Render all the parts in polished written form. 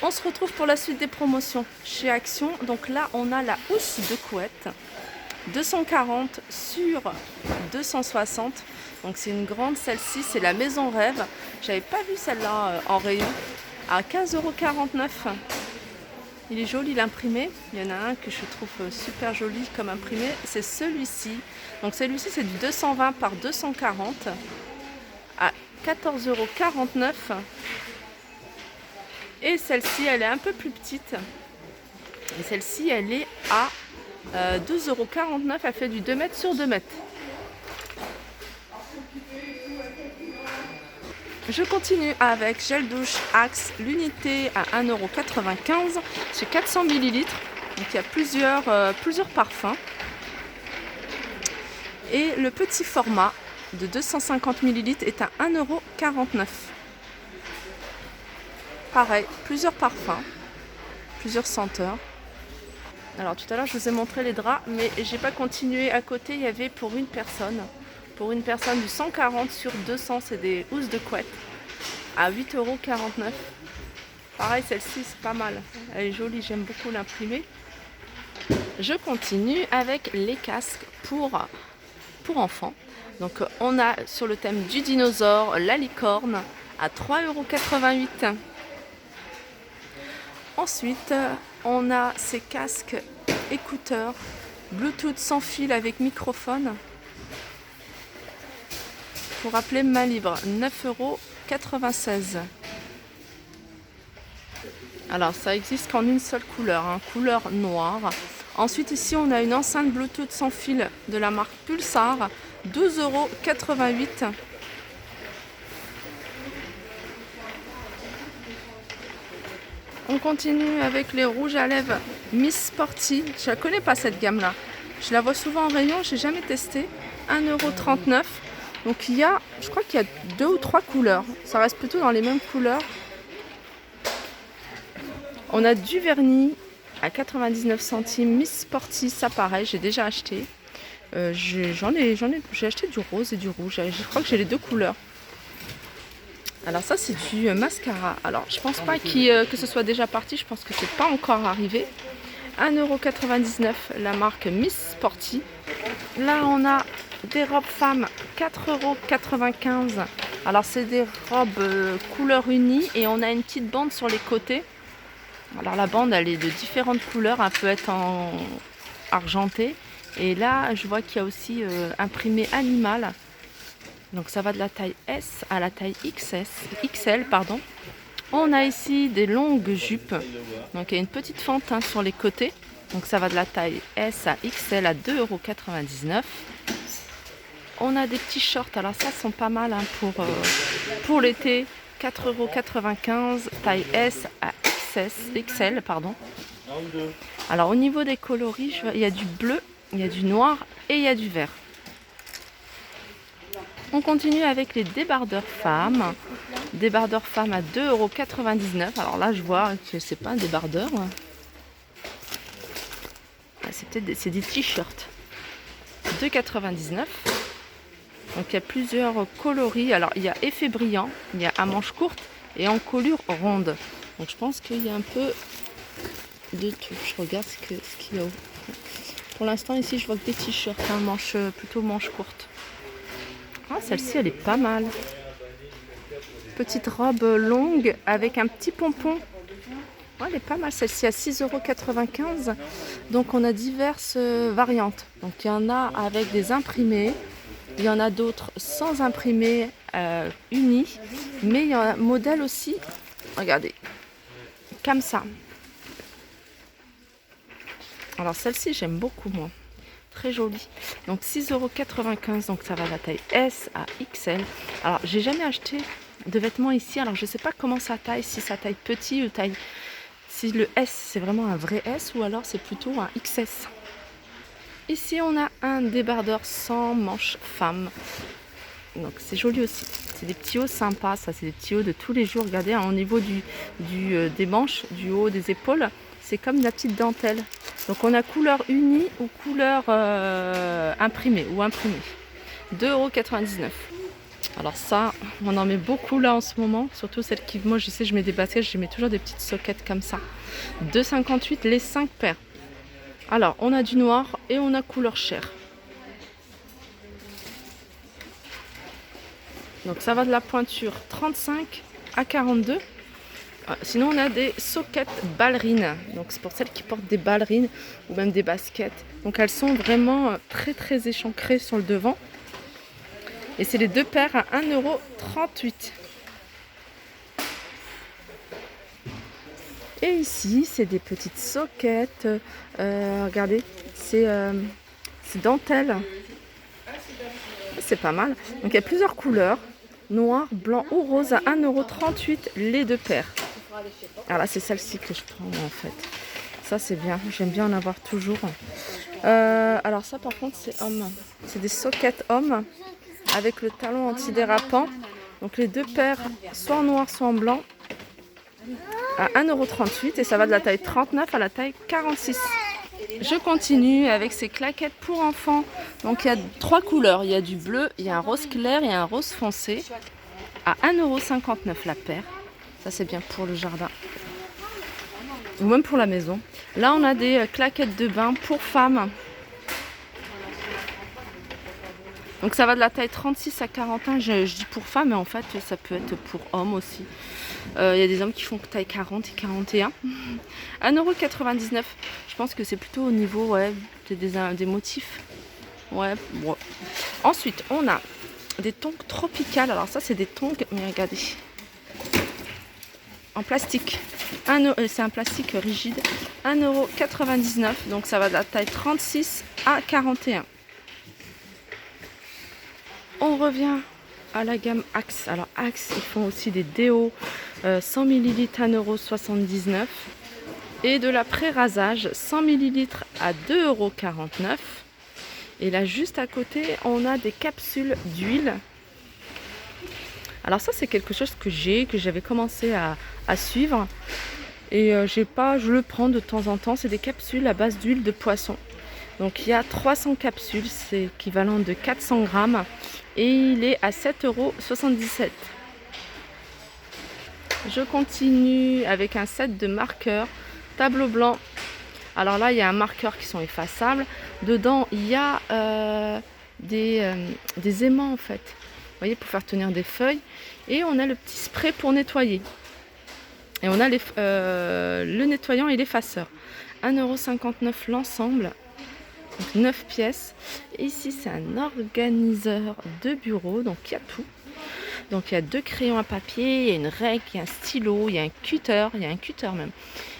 On se retrouve pour la suite des promotions chez Action. Donc là, on a la housse de couette, 240 sur 260. Donc c'est une grande, celle-ci, c'est la Maison Rêve. J'avais pas vu celle-là en rayon, à 15,49 €. Il est joli l'imprimé. Il y en a un que je trouve super joli comme imprimé, c'est celui-ci. Donc celui-ci, c'est du 220 par 240 à 14,49 €. Et celle-ci, elle est un peu plus petite. Et celle-ci, elle est à 12,49 €. Elle fait du 2 mètres sur 2 mètres. Je continue avec gel douche Axe, l'unité à 1,95 €. C'est 400 ml. Donc il y a plusieurs parfums. Et le petit format de 250 ml est à 1,49 €. Pareil, plusieurs parfums, plusieurs senteurs. Alors tout à l'heure je vous ai montré les draps, mais j'ai pas continué. À côté il y avait pour une personne du 140 sur 200, c'est des housses de couette à 8,49 €. Pareil, celle-ci c'est pas mal, elle est jolie, j'aime beaucoup l'imprimer. Je continue avec les casques pour enfants. Donc on a sur le thème du dinosaure la licorne à 3,88 €. Ensuite, on a ces casques écouteurs Bluetooth sans fil avec microphone pour appeler main libre, 9,96 €. Alors ça existe qu'en une seule couleur, couleur noire. Ensuite ici on a une enceinte Bluetooth sans fil de la marque Pulsar, 12,88 €. On continue avec les rouges à lèvres Miss Sporty. Je la connais pas cette gamme là. Je la vois souvent en rayon, j'ai jamais testé. 1,39 €. Donc je crois qu'il y a 2 ou 3 couleurs. Ça reste plutôt dans les mêmes couleurs. On a du vernis à 99 centimes Miss Sporty, ça pareil, j'ai déjà acheté. J'ai acheté du rose et du rouge. Je crois que j'ai les deux couleurs. Alors ça c'est du mascara. Alors je pense pas que ce soit déjà parti, je pense que c'est pas encore arrivé. 1,99 € la marque Miss Sporty. Là on a des robes femmes, 4,95 €. Alors c'est des robes couleur unie et on a une petite bande sur les côtés. Alors la bande elle est de différentes couleurs, elle peut être en argenté. Et là je vois qu'il y a aussi imprimé animal. Donc ça va de la taille S à la taille XL. On a ici des longues jupes. Donc il y a une petite fente sur les côtés. Donc ça va de la taille S à XL à 2,99 €. On a des petits shorts. Alors ça sont pas mal pour l'été. 4,95 €, taille S à XL. Alors au niveau des coloris, il y a du bleu, il y a du noir et il y a du vert. On continue avec les débardeurs femmes. Débardeurs femmes à 2,99 €. Alors là, je vois que c'est pas un débardeur. C'est des t-shirts. 2,99 €. Donc il y a plusieurs coloris. Alors il y a effet brillant, il y a à manches courtes et en colure ronde. Donc je pense qu'il y a un peu de tout. Je regarde ce qu'il y a. Pour l'instant ici, je vois que des t-shirts, plutôt manches courtes. Ah, celle-ci, elle est pas mal. Petite robe longue avec un petit pompon. Oh, elle est pas mal, celle-ci, à 6,95 €. Donc, on a diverses variantes. Donc, il y en a avec des imprimés. Il y en a d'autres sans imprimés unis. Mais il y a un modèle aussi. Regardez. Comme ça. Alors, celle-ci, j'aime beaucoup, moi. Très jolie. Donc 6,95 €. Donc ça va de la taille S à XL. Alors j'ai jamais acheté de vêtements ici. Alors je sais pas comment ça taille, si ça taille petit ou taille. Si le S c'est vraiment un vrai S ou alors c'est plutôt un XS. Ici on a un débardeur sans manches femme. Donc c'est joli aussi. C'est des petits hauts sympas, ça c'est des petits hauts de tous les jours. Regardez au niveau des manches, du haut des épaules. C'est comme la petite dentelle. Donc on a couleur unie ou couleur imprimée ou imprimée. 2,99 €. Alors ça, on en met beaucoup là en ce moment. Surtout celles qui... Moi je sais, je mets des baskets, je mets toujours des petites soquettes comme ça. 2,58 les 5 paires. Alors, on a du noir et on a couleur chair. Donc ça va de la pointure 35 à 42. Sinon on a des soquettes ballerines. Donc c'est pour celles qui portent des ballerines ou même des baskets. Donc elles sont vraiment très échancrées sur le devant. Et c'est les 2 paires à 1,38 €. Et ici c'est des petites soquettes. Regardez, c'est dentelle. C'est pas mal. Donc il y a plusieurs couleurs. Noir, blanc ou rose à 1,38 € les 2 paires. Alors là c'est celle-ci que je prends en fait. Ça c'est bien, j'aime bien en avoir toujours. Alors ça par contre c'est homme. C'est des soquettes hommes avec le talon antidérapant. Donc les 2 paires soit en noir soit en blanc à 1,38 € et ça va de la taille 39 à la taille 46. Je continue avec ces claquettes pour enfants. Donc il y a 3 couleurs. Il y a du bleu, il y a un rose clair et un rose foncé. À 1,59 € la paire. Ça c'est bien pour le jardin. Ou même pour la maison. Là on a des claquettes de bain pour femmes. Donc ça va de la taille 36 à 41. Je dis pour femmes mais en fait ça peut être pour hommes aussi. Il y a des hommes qui font taille 40 et 41. 1,99 €. Je pense que c'est plutôt au niveau ouais, des motifs. Ouais, bon. Ensuite, on a des tongs tropicales. Alors ça, c'est des tongs, mais regardez. En plastique. C'est un plastique rigide. 1,99 €. Donc ça va de la taille 36 à 41. On revient à la gamme Axe. Alors Axe, ils font aussi des déos 100 ml 1,79 € et de l'après-rasage 100 ml à 2,49 €. Et là juste à côté, on a des capsules d'huile. Alors ça c'est quelque chose que j'avais commencé à suivre et je le prends de temps en temps. C'est des capsules à base d'huile de poisson. Donc il y a 300 capsules, c'est équivalent de 400 grammes et il est à 7,77 €. Je continue avec un set de marqueurs tableau blanc. Alors là il y a un marqueur qui sont effaçables. Dedans il y a des aimants en fait. Vous voyez, pour faire tenir des feuilles. Et on a le petit spray pour nettoyer. Et on a le nettoyant et l'effaceur. 1,59 € l'ensemble. Donc 9 pièces. Et ici c'est un organiseur de bureau. Donc il y a tout. Donc il y a 2 crayons à papier, il y a une règle, il y a un stylo, il y a un cutter, même.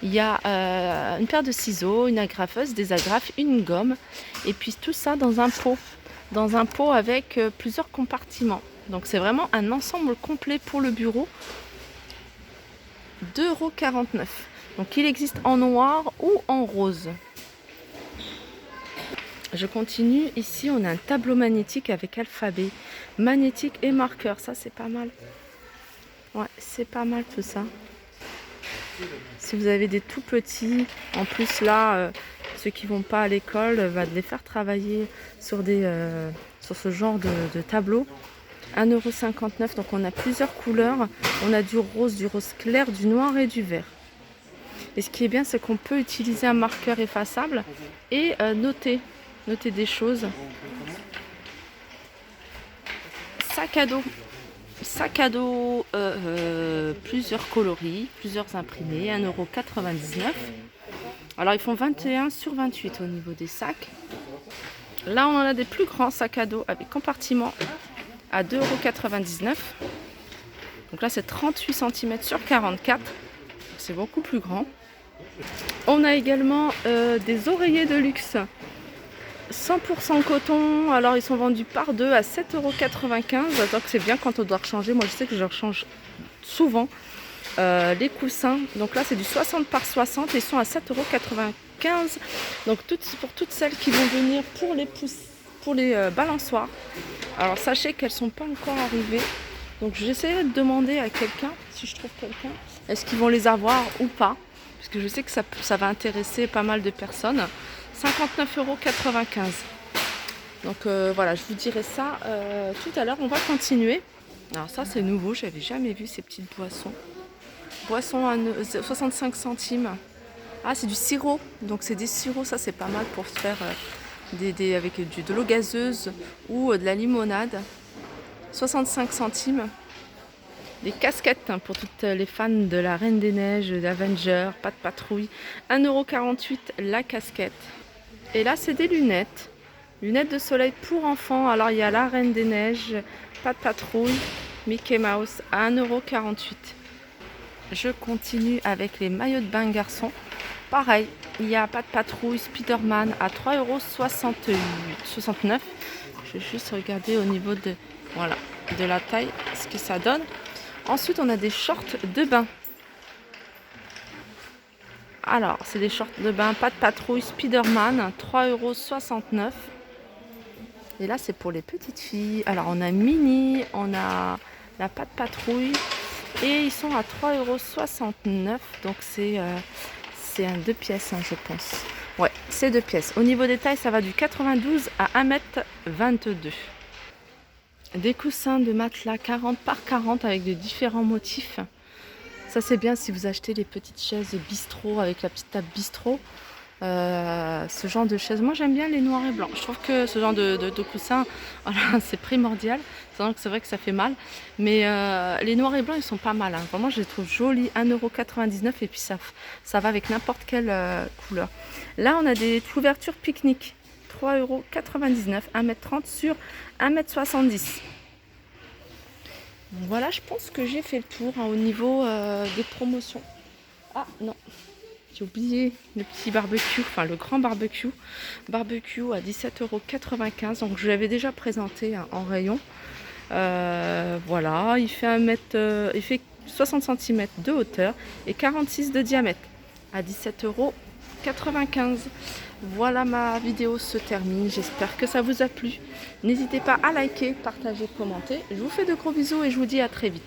Il y a une paire de ciseaux, une agrafeuse, des agrafes, une gomme. Et puis tout ça dans un pot. Dans un pot avec plusieurs compartiments. Donc c'est vraiment un ensemble complet pour le bureau. 2,49 €. Donc il existe en noir ou en rose. Je continue. Ici on a un tableau magnétique avec alphabet, magnétique et marqueur. Ça c'est pas mal. Ouais, c'est pas mal tout ça. Si vous avez des tout petits, en plus là, ceux qui vont pas à l'école, va les faire travailler sur ce genre de tableau. 1,59 €. Donc on a plusieurs couleurs. On a du rose clair, du noir et du vert. Et ce qui est bien, c'est qu'on peut utiliser un marqueur effaçable et noter des choses. Sac à dos, plusieurs coloris, plusieurs imprimés, 1,99 €. Alors ils font 21 sur 28 au niveau des sacs. Là on en a des plus grands sacs à dos avec compartiment à 2,99 €. Donc là c'est 38 cm sur 44. C'est beaucoup plus grand. On a également des oreillers de luxe 100% coton. Alors ils sont vendus par 2 à 7,95 €. Donc c'est bien quand on doit rechanger. Moi je sais que je rechange souvent les coussins. Donc là c'est du 60 par 60 et ils sont à 7,95 €. Donc pour toutes celles qui vont venir pour les balançoires. Alors sachez qu'elles ne sont pas encore arrivées. Donc j'essaierai de demander à quelqu'un, si je trouve quelqu'un, est-ce qu'ils vont les avoir ou pas. Parce que je sais que ça va intéresser pas mal de personnes. 59,95 €. Donc voilà, je vous dirai ça tout à l'heure. On va continuer Alors ça c'est nouveau, j'avais jamais vu ces petites boissons. Boisson à 65 centimes. Ah, c'est du sirop, donc c'est des sirops, ça c'est pas mal pour se faire avec de l'eau gazeuse ou de la limonade. 65 centimes. Des casquettes pour toutes les fans de la Reine des Neiges, d'Avenger, Pas de Patrouille. 1,48 € la casquette. Et là, c'est des lunettes. Lunettes de soleil pour enfants. Alors, il y a la Reine des Neiges, Pas de Patrouille, Mickey Mouse à 1,48 €. Je continue avec les maillots de bain garçons. Pareil, il y a Pas de Patrouille, Spider-Man à 3,69 €. Je vais juste regarder au niveau de la taille ce que ça donne. Ensuite, on a des shorts de bain. Alors, c'est des shorts de bain, Pas de Patrouille, Spider-Man, 3,69 €. Et là, c'est pour les petites filles. Alors, on a Mini, on a la Pas de Patrouille. Et ils sont à 3,69 €. Donc, c'est un 2 pièces, je pense. Ouais, c'est 2 pièces. Au niveau des tailles, ça va du 92 à 1,22 m. Des coussins de matelas 40 par 40 avec de différents motifs. Ça c'est bien si vous achetez les petites chaises bistrot avec la petite table bistrot. Ce genre de chaises, moi j'aime bien les noirs et blancs. Je trouve que ce genre de coussin, voilà, c'est primordial. C'est vrai que ça fait mal. Mais les noirs et blancs ils sont pas mal. Hein. Vraiment je les trouve jolis. 1,99 € et puis ça va avec n'importe quelle couleur. Là on a des couvertures pique-nique. 3,99 €, 1,30 m sur 1,70 m. Voilà, je pense que j'ai fait le tour au niveau des promotions. Ah non, j'ai oublié le petit barbecue, enfin le grand barbecue. Barbecue à 17,95 €. Donc je l'avais déjà présenté en rayon. Voilà, il fait 60 cm de hauteur et 46 de diamètre à 17,95 €. Voilà, ma vidéo se termine. J'espère que ça vous a plu. N'hésitez pas à liker, partager, commenter. Je vous fais de gros bisous et je vous dis à très vite.